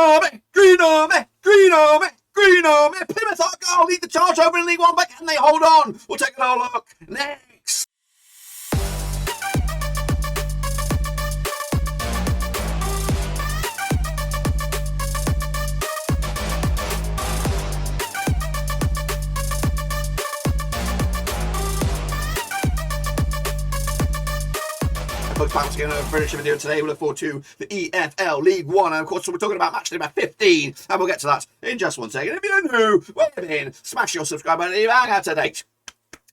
Army, Green Army, Green Army, Green Army. Plymouth Argyle lead the charge over in League One, but can they hold on? We'll take a look next. Folks, thanks for getting a furniture video today. We look forward to the EFL League One, and of course we're talking about match day number 15, and we'll get to that in just one second. If you don't know where you've been, smash your subscribe button and you hang out to date.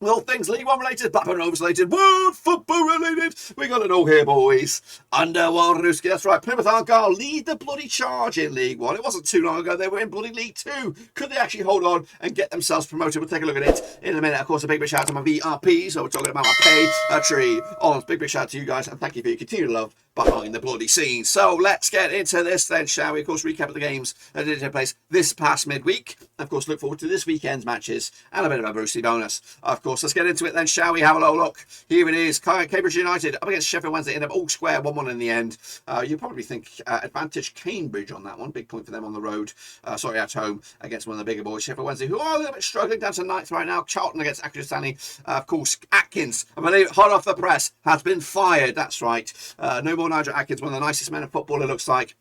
All things League One related, Blackburn Rovers related, world football related. We got it all here, boys. Underworld Ruski, that's right. Plymouth Argyle lead the bloody charge in League One. It wasn't too long ago they were in bloody League Two. Could they actually hold on and get themselves promoted? We'll take a look at it in a minute. Of course, a big shout out to my VRPs. So we're talking about my pay tree. Big shout out to you guys, and thank you for your continued love behind the bloody scenes. So let's get into this then, shall we? Of course, recap of the games that did take place this past midweek. Of course, look forward to this weekend's matches and a bit of a Brucey bonus. Of course, let's get into it then, shall we? Have a little look. Here it is. Cambridge United up against Sheffield Wednesday, end up all square, 1-1 in the end. You probably think advantage Cambridge on that one. Big point for them on the road. At home against one of the bigger boys, Sheffield Wednesday, who are a little bit struggling down to ninth right now. Charlton against Accrington, Stanley. Of course, Atkins, I believe, hot off the press, has been fired. That's right. No more Nigel Atkins, one of the nicest men in football, it looks like,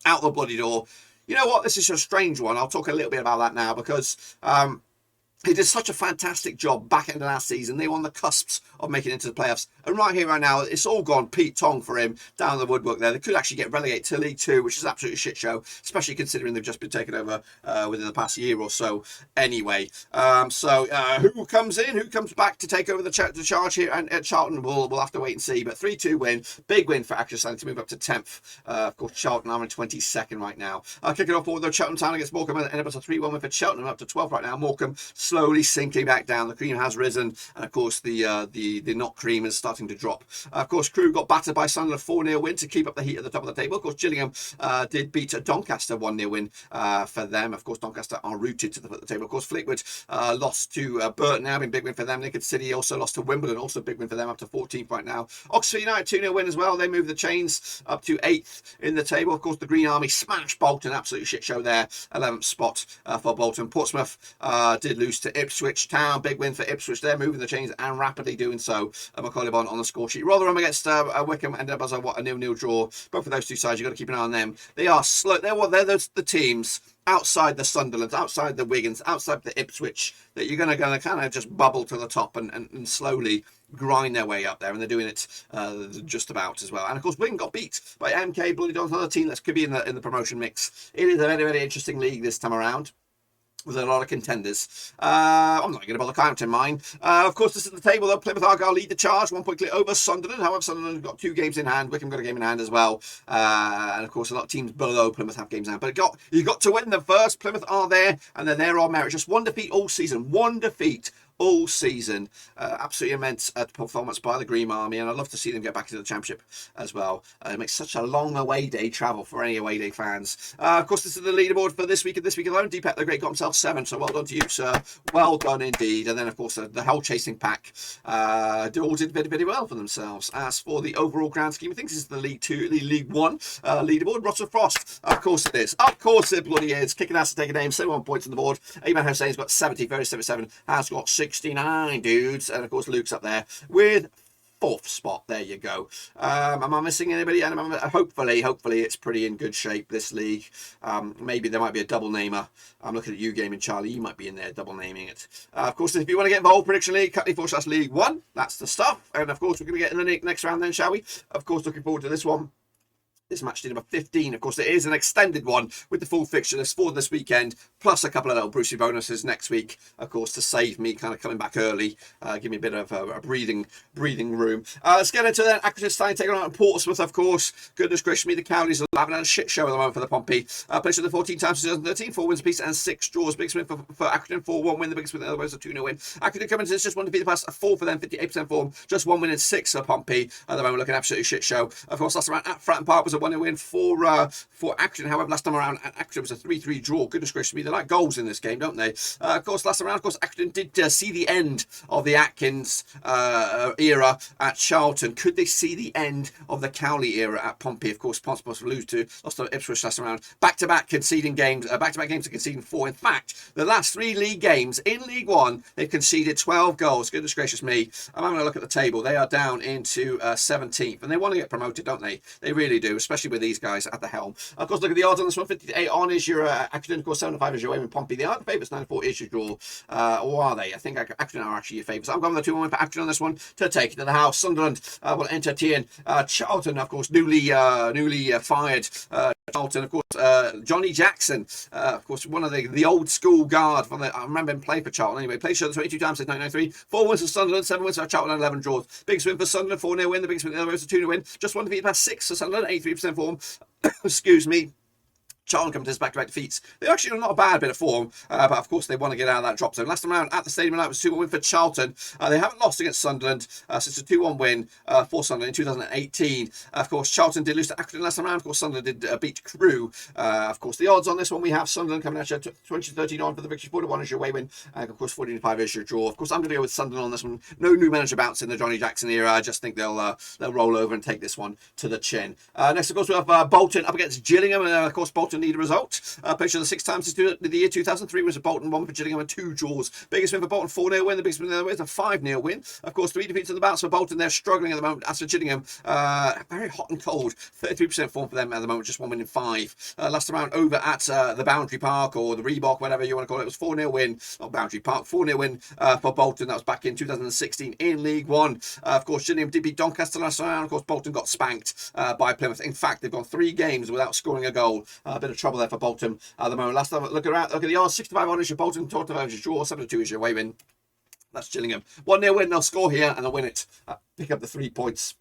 out the bloody door. You know what? This is a strange one. I'll talk a little bit about that now because he did such a fantastic job back end of last season. They were on the cusps of making it into the playoffs. And right here, right now, it's all gone Pete Tong for him down the woodwork there. They could actually get relegated to League Two, which is absolutely a shit show, especially considering they've just been taken over within the past year or so anyway. Who comes in? Who comes back to take over the charge here? And at Charlton, we'll have to wait and see. But 3-2 win. Big win for Accrington to move up to 10th. Of course, Charlton are in 22nd right now. Kicking off forward, though, Cheltenham Town against Morecambe. And up to 3-1 win for Cheltenham, up to 12th right now. Morecambe slowly sinking back down. The cream has risen, and of course the not cream is starting to drop. Of course, Crewe got battered by Sunderland, 4-0 win to keep up the heat at the top of the table. Of course, Gillingham did beat Doncaster, 1-0 win for them. Of course, Doncaster are rooted to the table. Of course, Fleetwood lost to Burton, now been big win for them. Lincoln City also lost to Wimbledon, also big win for them, up to 14th right now. Oxford United 2-0 win as well. They move the chains up to 8th in the table. Of course, the Green Army smashed Bolton, absolute shit show there. 11th spot for Bolton. Portsmouth did lose to Ipswich Town, big win for Ipswich. They're moving the chains and rapidly doing so. Macaulay on the score sheet. Rotherham against Wycombe ended up as a 0-0 draw. Both of those two sides, you've got to keep an eye on them. They are slow. They're the teams outside the Sunderlands, outside the Wigans, outside the Ipswich, that you're going to kind of just bubble to the top and slowly grind their way up there, and they're doing it just about as well. And of course, Wigan got beat by MK Bloody Dons, another team that could be in the promotion mix. It is a very, very interesting league this time around, with a lot of contenders. I'm not going to bother counting mine. Of course, this is the table, though. Plymouth Argyle lead the charge, 1 point clear over Sunderland. However, Sunderland have got 2 games in hand. Wycombe got a game in hand as well. And of course, a lot of teams below Plymouth have games in hand. But you got to win the first. Plymouth are there, and they're there on merit. Just one defeat all season. One defeat all season. Absolutely immense performance by the Green Army, and I'd love to see them get back into the Championship as well. It makes such a long away day travel for any away day fans. Of course, this is the leaderboard for this week and this week alone. Deepet the Great got himself 7, so well done to you, sir. Well done indeed. And then, of course, the Hell Chasing Pack all did very, very well for themselves. As for the overall grand scheme of things, this is the League One leaderboard. Ross of Frost, of course it is. Of course it bloody is. Kicking ass to take a name, 71 points on the board. Ayman Hussein's got 70, very 77, has got 69 dudes, and of course Luke's up there with 4th spot. There you go. Am I missing anybody? And hopefully it's pretty in good shape, this league. Maybe there might be a double namer. I'm looking at you, Gaming Charlie. You might be in there double naming it. Of course, if you want to get involved, Prediction League, cut/League 1. That's the stuff. And of course, we're going to get in the next round then, shall we? Of course, looking forward to this one. This match day number 15, of course, it is an extended one with the full fixture list for this weekend, plus a couple of little Brucey bonuses next week, of course, to save me kind of coming back early, give me a bit of a breathing room. Let's get into then. Accrington taking on Portsmouth, of course. Goodness gracious me, the Cowleys are having a shit show at the moment for the Pompey. Placed with the 14 times 2013, 4 wins apiece and 6 draws. Biggest win for Accrington, 4-1 win. The biggest win, otherwise a 2-0 win. Accrington coming into this just one to beat the past, a 4 for them, 58% form. Just 1 win and 6 for Pompey. At the moment, looking absolutely shit show. Of course, last round at Fratton Park was a 1-0 win for Accrington. However, last time around, Accrington was a 3-3 draw. Goodness gracious me, they like goals in this game, don't they? Of course, last time around, of course, Accrington did see the end of the Atkins era at Charlton. Could they see the end of the Cowley era at Pompey? Of course, Portsmouth lost to Ipswich last round. Back-to-back conceding games, back-to-back games to conceding 4. In fact, the last 3 league games in League One, they've conceded 12 goals. Goodness gracious me. I'm having a look at the table. They are down into 17th, and they want to get promoted, don't they? They really do, especially with these guys at the helm. Of course, look at the odds on this one. 58 on is your Accrington. Of course, 7-5 is your aim in Pompey. They are the favourites. 9-4 is your draw. Or are they? I think Accrington are actually your favourites. I'm going with the 2-1 for Accrington on this one to take it to the house. Sunderland will entertain Charlton, of course, newly fired. Charlton, of course, Johnny Jackson, of course, one of the old school guard. I remember him playing for Charlton anyway. Played Charlton 22 times since 1993. 4 wins for Sunderland, 7 wins for Charlton, 11 draws. Biggest win for Sunderland, 4-0 win. The biggest win the other way was a 2-0 win. Just one defeat past 6 for Sunderland, 83% form. Excuse me. Charlton come to his back-to-back defeats. They're actually not a bad bit of form, but of course they want to get out of that drop zone. Last time around at the Stadium Tonight was a 2-1 win for Charlton. They haven't lost against Sunderland since a 2-1 win for Sunderland in 2018. Of course, Charlton did lose to Accrington last time around. Of course, Sunderland did beat Crewe. Of course, the odds on this one, we have Sunderland coming at you 20-13 on for the victory. 41 is your away win, and of course 14-5 is your draw. Of course, I'm going to go with Sunderland on this one. No new manager bounce in the Johnny Jackson era. I just think they'll roll over and take this one to the chin. Next, of course, we have Bolton up against Gillingham, and of course, Bolton need a result. Played the 6 times since the year 2003 was a Bolton, 1 for Gillingham and 2 draws. Biggest win for Bolton, 4-0 win. The biggest win the other way is a 5-0 win. Of course, 3 defeats in the bounce for Bolton. They're struggling at the moment. As for Gillingham, very hot and cold. 33% form for them at the moment, just 1 win in 5. Last round over at the Boundary Park or the Reebok, whatever you want to call it, was 4-0 win. Not Boundary Park, 4-0 win for Bolton. That was back in 2016 in League One. Of course, Gillingham did beat Doncaster last round. Of course, Bolton got spanked by Plymouth. In fact, they've gone 3 games without scoring a goal. A bit of trouble there for Bolton at the moment. Last time, look at the odds. 65 on is your Bolton, 25 is your draw, 7-2 is your away win. That's Gillingham. 1-0 win, they'll score here and they'll win it. Pick up the 3 points.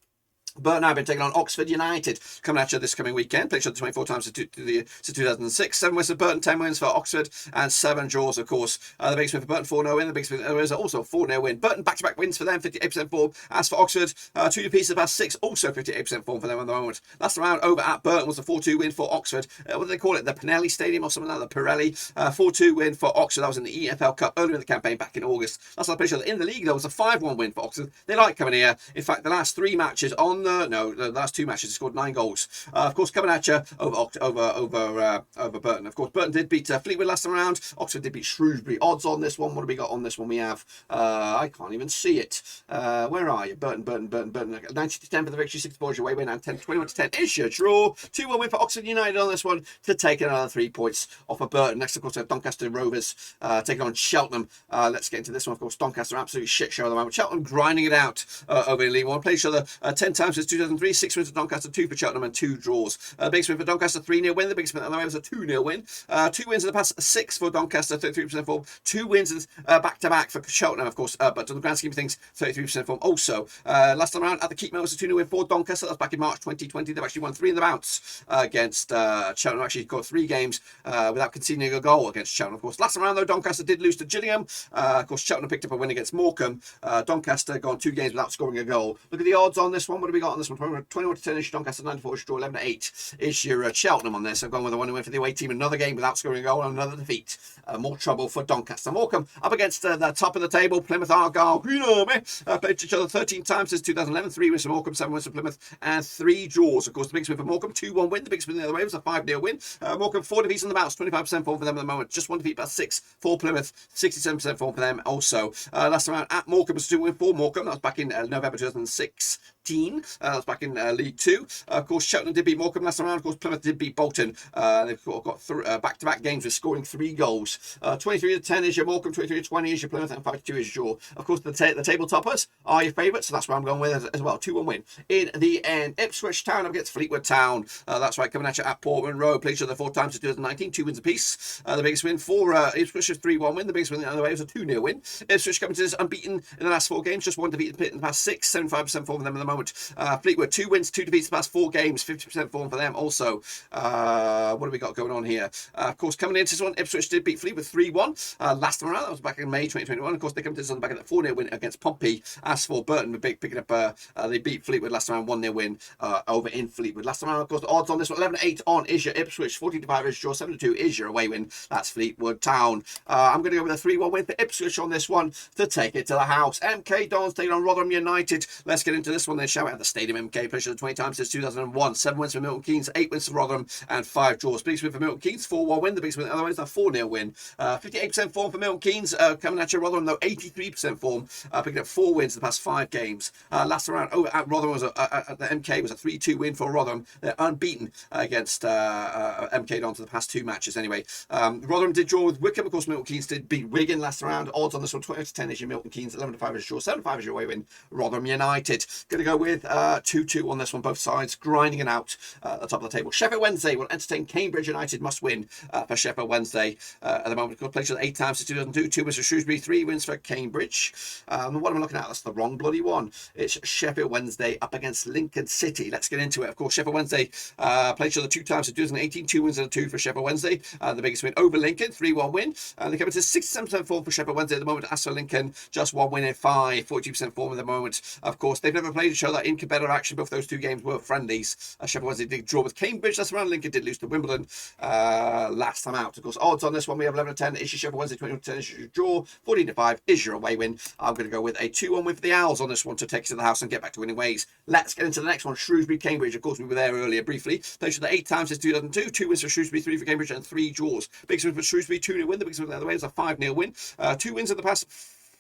Burton have been taking on Oxford United coming at you this coming weekend. Played 24 times since 2006. 7 wins for Burton, 10 wins for Oxford, and 7 draws, of course. The biggest win for Burton, 4-0 win. The biggest win is also 4-0 win. Burton back-to-back wins for them, 58% form. As for Oxford, 2 defeats past 6, also 58% form for them at the moment. Last round over at Burton was a 4-2 win for Oxford. What do they call it? The Pinelli Stadium or something like that? The Pirelli. 4-2 win for Oxford. That was in the EFL Cup earlier in the campaign back in August. Last time I played in the league, there was a 5-1 win for Oxford. They like coming here. In fact, the last 3 matches on the last 2 matches, he scored 9 goals. Of course, coming at you over Burton. Of course, Burton did beat Fleetwood last time around. Oxford did beat Shrewsbury. Odds on this one. What have we got on this one? We have I can't even see it. Where are you? Burton. 90-10 for the victory. 64 is your away win, and 21-10 is your draw. 2-1 win for Oxford United on this one to take another 3 points off of Burton. Next, of course, we have Doncaster Rovers taking on Cheltenham. Let's get into this one. Of course, Doncaster absolute shit show at the moment. Cheltenham grinding it out over in League One. Played each other 10 times since 2003. 6 wins for Doncaster, 2 for Cheltenham, and 2 draws. Biggest win for Doncaster, 3-0 win. The biggest win at the moment was a 2-0 win. 2 wins in the past 6 for Doncaster, 33% form. 2 wins back-to-back for Cheltenham, of course, but to the grand scheme of things, 33% form. Also, last time around at the Keepmoat was a 2-0 win for Doncaster. That was back in March 2020. They've actually won 3 in the bounce against Cheltenham. Actually got 3 games without conceding a goal against Cheltenham. Of course, last time around though, Doncaster did lose to Gillingham. Of course, Cheltenham picked up a win against Morecambe. Doncaster gone 2 games without scoring a goal. Look at the odds on this one. What have we got on this one? 21-10 is Doncaster, 94 is draw, 11-8 is your Cheltenham on this. I've gone with the 1-0 win for the away team. Another game without scoring a goal and another defeat. More trouble for Doncaster. Morecambe up against the top of the table. Plymouth, Argyle, Green Army. Played each other 13 times since 2011. 3 wins for Morecambe, 7 wins for Plymouth, and 3 draws. Of course, the biggest win for Morecambe, 2-1 win. The biggest win the other way was a 5-0 win. Morecambe, 4 defeats on the bounce, 25% form for them at the moment. Just 1 defeat, about 6 for Plymouth, 67% form for them also. Last round at Morecambe was a 2-win for Morecambe. That was back in November 2006. That was back in League 2. Of course, Cheltenham did beat Morecambe last round. Of course, Plymouth did beat Bolton. They've got back-to-back games with scoring 3 goals. 23-10 is your Morecambe, 23-20 is your Plymouth, and 5-2 is your. Of course, the table toppers are your favourites, so that's where I'm going with as well. 2-1 win in the end. Ipswich Town up against Fleetwood Town. That's right, coming at you at Portman Road. Played each other 4 times in 2019, 2 wins apiece. The biggest win for Ipswich is 3-1 win. The biggest win the other way was a 2-0 win. Ipswich coming to this unbeaten in the last 4 games, just 1 defeat in the past 6, 75% form for them at the moment. moment. Fleetwood, 2 wins, 2 defeats the past 4 games, 50% form for them also. What have we got going on here? Of course, coming into this one, Ipswich did beat Fleetwood 3-1 last time around. That was back in May 2021. Of course, they come to this on the back of that 4-0 win against Pompey. As for Burton, picking up, they beat Fleetwood last time around, 1-0 win over in Fleetwood. Last time around, of course, the odds on this one, 11-8 on is your Ipswich, 14-5 is your 7-2 is your away win. That's Fleetwood Town. I'm going to go with a 3-1 win for Ipswich on this one to take it to the house. MK Dons taking on Rotherham United. Let's get into this one then, shall we? At the Stadium MK, played 20 times since 2001. 7 wins for Milton Keynes, 8 wins for Rotherham, and 5 draws. Biggest win for Milton Keynes, 4-1 win. The biggest win the other way is a 4-0 win. 58% form for Milton Keynes. Coming at you, Rotherham, though, 83% form. Picking up 4 wins in the past 5 games. Last round, at Rotherham, was the MK was a 3-2 win for Rotherham. They're unbeaten against MK Dons for the past 2 matches anyway. Rotherham did draw with Wycombe. Of course, Milton Keynes did beat Wigan last round. Odds on this one, 20-10 is your Milton Keynes, 11-5 is your 7-5 is your away win. Rotherham United. Going to go with 2-2 on this one, both sides grinding it out at the top of the table. Sheffield Wednesday will entertain Cambridge United. Must win for Sheffield Wednesday at the moment. Played 8 times since 2002. 2 wins for Shrewsbury, 3 wins for Cambridge. What am I looking at? That's the wrong bloody one. It's Sheffield Wednesday up against Lincoln City. Let's get into it. Of course, Sheffield Wednesday played each other 2 times in 2018. 2 wins and a 2 for Sheffield Wednesday. The biggest win over Lincoln, 3-1 win. They come into 67% form for Sheffield Wednesday at the moment. As for Lincoln, just 1 win in 5, 42% form at the moment. Of course, they've never played each other in competitive action. Both those 2 games were friendlies. Sheffield Wednesday did draw with Cambridge last round. Lincoln did lose to Wimbledon last time out. Of course, odds on this one, we have 11-10 is your Sheffield Wednesday, 21-10 is your draw, 14-5 is your away win. I'm going to go with a 2-1 win for the Owls on this one to take it to the house and get back to winning ways. Let's get into the next one. Shrewsbury Cambridge. Of course, we were there earlier briefly. Played for the 8 times since 2002. 2 wins for Shrewsbury, 3 for Cambridge, and 3 draws. Biggest win for Shrewsbury, 2-0 win. The biggest win the other way is a 5-0 win. 2 wins in the past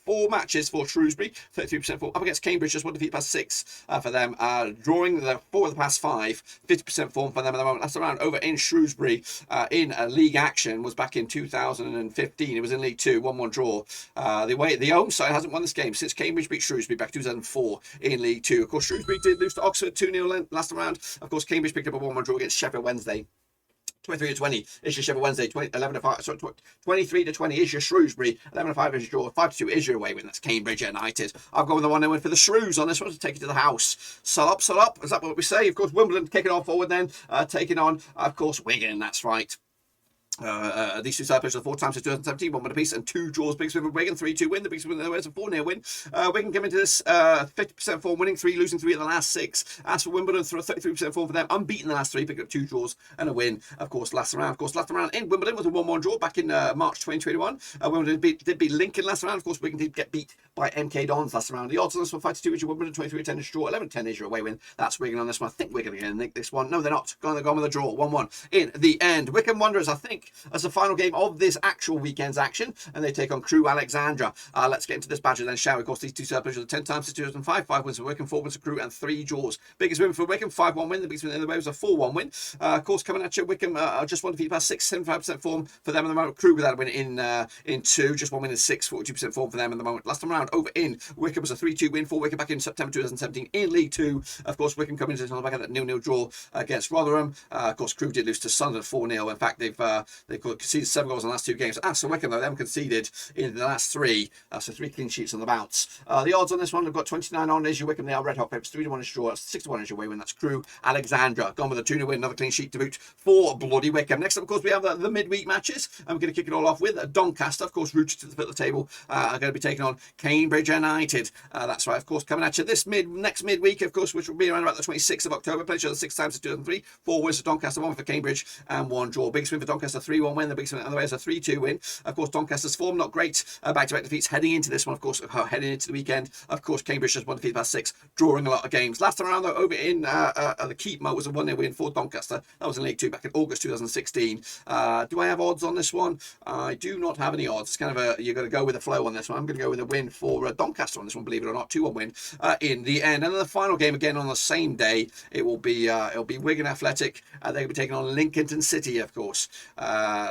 4 matches for Shrewsbury, 33% form. Up against Cambridge, just 1 defeat past 6 for them. Drawing the 4 of the past 5, 50% form for them at the moment. Last round over in Shrewsbury in league action was back in 2015. It was in League 2, 1-1 draw. The home side hasn't won this game since Cambridge beat Shrewsbury back in 2004 in League 2. Of course, Shrewsbury did lose to Oxford 2-0 last round. Of course, Cambridge picked up a 1-1 draw against Sheffield Wednesday. 23-20 is your Sheffield Wednesday. 23-20 is your Shrewsbury. 11-5 is your draw. 5-2 is your away win. That's Cambridge United. I've gone with the 1-0 win for the Shrews on this one to take it to the house. Sell up. Is that what we say? Of course, Wimbledon kicking off forward then, taking on, of course, Wigan. That's right. These 2 sides played 4 times since 2017, 1 win apiece and 2 draws. Biggest win for Wigan, 3-2 win. The biggest win there was a 4-0 win. Wigan came into this 50% form, winning 3, losing 3 in the last 6. As for Wimbledon, 33% form for them, unbeaten the last 3, picked up 2 draws and a win. Of course, last round in Wimbledon was a 1-1 draw back in March 2021. Wimbledon did beat Lincoln last round. Of course, Wigan did get beat by MK Dons last round. The odds on this one, 5-2 is your Wimbledon, 23-10 is your draw, 11-10 is your away win. That's Wigan on this one. I think Wigan are going to nick this one. No, they're not. They're going with a draw, 1-1 in the end. Wycombe Wanderers, I think, as the final game of this actual weekend's action, and they take on Crewe Alexandra. Let's get into this badger then, shall we? Of course, these 2 sides played 10 times since 2005, 5 wins for Wycombe, 4 wins for Crewe, and 3 draws. Biggest win for Wycombe, 5-1 win. The biggest win in the way was a 4-1 win. Of course, coming at you, Wycombe just 1 defeat past 6, 75% form for them at the moment. Crewe without a win in 2, just 1 win in 6, 42% form for them at the moment. Last time around over in Wycombe was a 3-2 win for Wycombe back in September 2017 in League 2. Of course, Wycombe coming into the back of that 0-0 draw against Rotherham. Of course, Crewe did lose to Sunderland 4-0. In fact, they've conceded 7 goals in the last 2 games. As for Wycombe, though, they haven't conceded in the last 3. So 3 clean sheets on the bounce. The odds on this one, they've got 29 on is your Wycombe. They are red hot favourites. 3-1 is draw. 6-1 is your way win. That's Crewe Alexandra. Gone with a 2-0 win. Another clean sheet to boot for bloody Wycombe. Next up, of course, we have the midweek matches. And we're going to kick it all off with Doncaster, of course, rooted to the foot of the table. Are going to be taking on Cambridge United. That's right, of course, coming at you this next midweek, of course, which will be around about the 26th of October. Played each other 6 times in 2003. 4 wins for Doncaster, 1 for Cambridge, and 1 draw. Biggest win for Doncaster, 3-1 win. The biggest win otherwise a 3-2 win. Of course, Doncaster's form not great. Back-to-back defeats heading into this one, of course, heading into the weekend. Of course, Cambridge just 1 defeat past 6, drawing a lot of games. Last time around, though, over in the Keep was a 1-0 win for Doncaster. That was in League 2 back in August 2016. Do I have odds on this one? I do not have any odds. It's kind of you're going to go with the flow on this one. I'm going to go with a win for Doncaster on this one, believe it or not. 2-1 win in the end. And then the final game again on the same day, it'll be Wigan Athletic. They're going to be taking on Lincoln City, of course.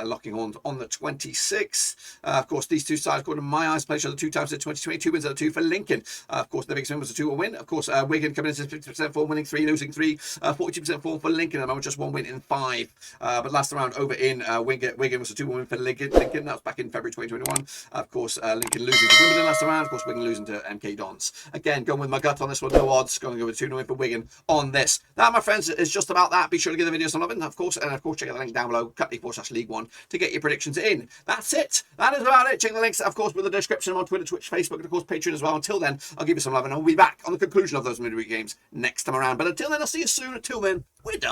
locking on the 26th. Of course, these two sides, according to my eyes, played each other 2 times in 2022 wins out of 2 for Lincoln. Of course, the biggest win was a 2-1 win. Of course, Wigan coming into 50% form, winning 3, losing 3. 42% form for Lincoln, and just 1 win in 5. But last round over in Wigan was a 2-1 win for Lincoln. That was back in February 2021. Of course, Lincoln losing to Wimbledon last round. Of course, Wigan losing to MK Dons. Again, going with my gut on this one, no odds. Going to go with 2-0 win for Wigan on this. That, my friends, is just about that. Be sure to give the video some love, of course, and of course, check out the link down below, cut.league 1 to get your predictions in. That's it. That is about it. Check the links, of course, with the description on Twitter, Twitch, Facebook, and of course, Patreon as well. Until then, I'll give you some love, and I'll be back on the conclusion of those midweek games next time around. But until then, I'll see you soon. Until then, we're done.